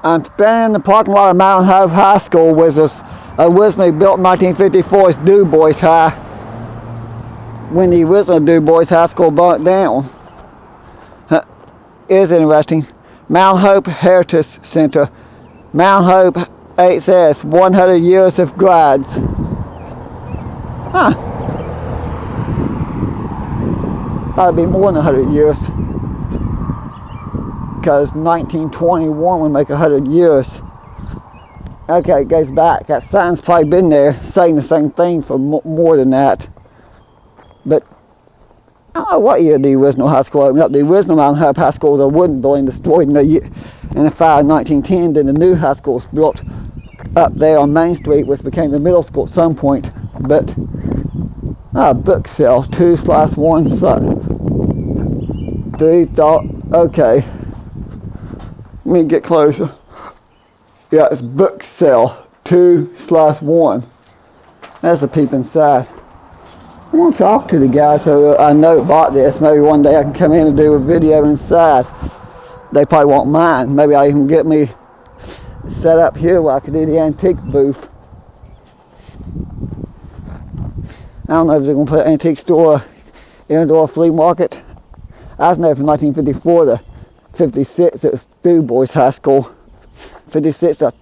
I'm standing in the parking lot of Mountain Hope High School, which was originally built in 1954 as Dubois High, when the original Dubois High School burnt down. Is interesting. Mount Hope Heritage Center. Mount Hope HS, 100 years of grads. That'd be more than 100 years. Because 1921 would make 100 years. Okay, it goes back. That sign's probably been there saying the same thing for more than that. But I don't know what year the original high school opened up. The original Mountain Hope High School was a wooden building destroyed in the fire in 1910. Then the new high school was built up there on Main Street, which became the middle school at some point. But book sale 2/1 3 thought. Okay, let me get closer. Yeah, it's book sale 2/1. That's a peep inside. I want to talk to the guys who I know bought this. Maybe one day I can come in and do a video inside. They probably won't mind. Maybe I can get me set up here where I could do the antique booth. I don't know if they're going to put an antique store, indoor flea market. I was there from 1954 to 56. It was Dubois High School. 56 to,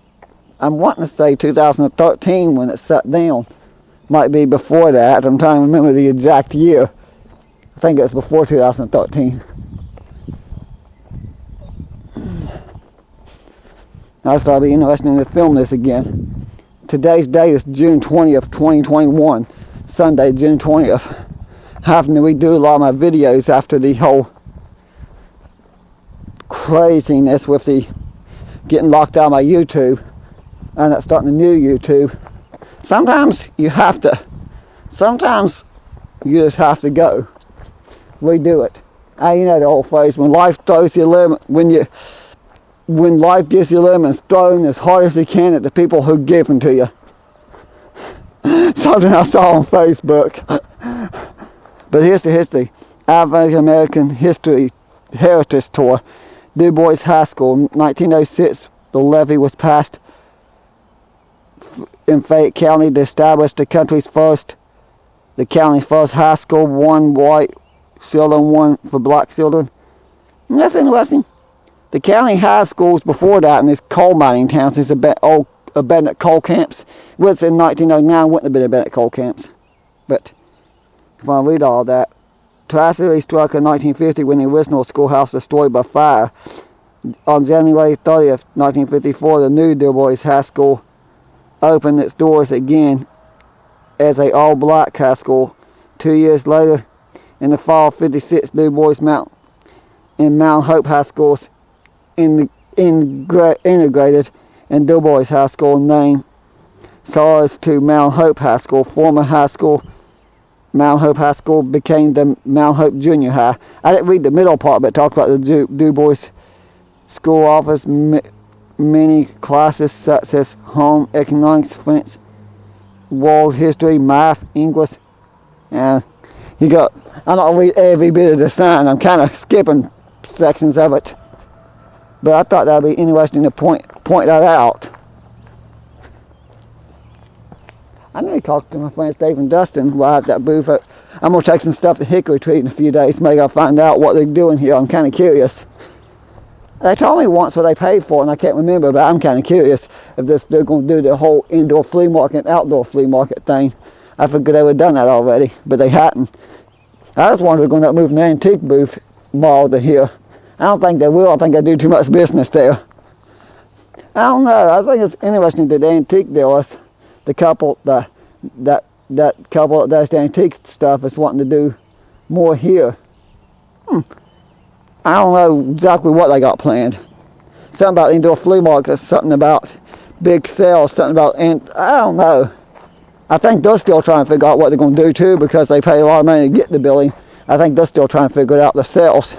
I'm wanting to say 2013 when it shut down. Might be before that. I'm trying to remember the exact year. I think it was before 2013. I thought it'd be interesting to film this again. Today's date is June 20th, 2021. Sunday, June 20th. Having to redo a lot of my videos after the whole craziness with the getting locked out of my YouTube and not starting a new YouTube. Sometimes you have to. Sometimes you just have to go. Redo it. You know the old phrase, when life throws you a lemon, when life gives you lemons, throw them as hard as you can at the people who give them to you. Something I saw on Facebook. But here's the history. African American History Heritage Tour. Dubois High School, 1906. The levy was passed in Fayette County to establish the county's first high school, one white children, one for black children. And that's interesting. The county high schools before that in these coal mining towns, these old abandoned coal camps, which in 1909 wouldn't have been abandoned coal camps. But if I read all that, tragedy struck in 1950 when the original schoolhouse was destroyed by fire. On January 30th, 1954, the new Dubois High School opened its doors again as a all-black high school. 2 years later, in the fall of '56, Dubois Mount Hope High Schools integrated in Dubois High School, named SARS to Mount Hope High School. Former high school, Mount Hope High School, became the Mount Hope Junior High. I didn't read the middle part, but it talked about the Dubois School offers many classes such as home economics, French, world history, math, English, and I'm not going to read every bit of the sign. I'm kind of skipping sections of it, but I thought that would be interesting to point that out. I need to talk to my friends Dave and Dustin while I have that booth. I'm going to take some stuff to Hickory Treat in a few days. Maybe I'll find out what they're doing here. I'm kind of curious. They told me once what they paid for, and I can't remember, but I'm kind of curious if they're going to do the whole indoor flea market and outdoor flea market thing. I figured they would have done that already, but they hadn't. I just wondered if they're going to move an antique booth mall to here. I don't think they will. I think they do too much business there. I don't know. I think it's interesting that the antique dealers, the couple, that couple that does the antique stuff is wanting to do more here. I don't know exactly what they got planned. Something about indoor flea markets, something about big sales, something about, and I don't know. I think they're still trying to figure out what they're going to do too, because they pay a lot of money to get the building. I think they're still trying to figure it out themselves.